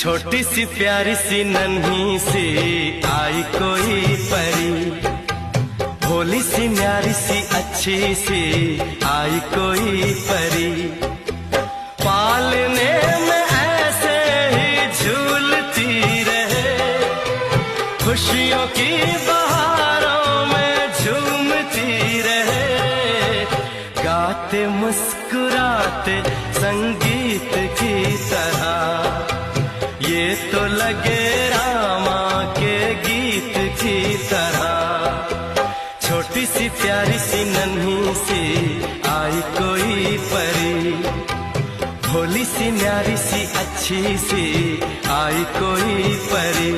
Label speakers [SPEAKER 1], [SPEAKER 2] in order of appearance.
[SPEAKER 1] छोटी सी प्यारी सी नन्ही सी आई कोई परी, भोली सी न्यारी सी अच्छी सी आई कोई परी। पालने में ऐसे ही झूलती रहे, खुशियों की बहारों में झूमती रहे, गाते मुस्कुराते संगीत की तरह। ये तो लगे रामा के गीत की तरह। छोटी सी प्यारी सी नन्ही सी आई कोई परी, भोली सी न्यारी सी अच्छी सी आई कोई परी।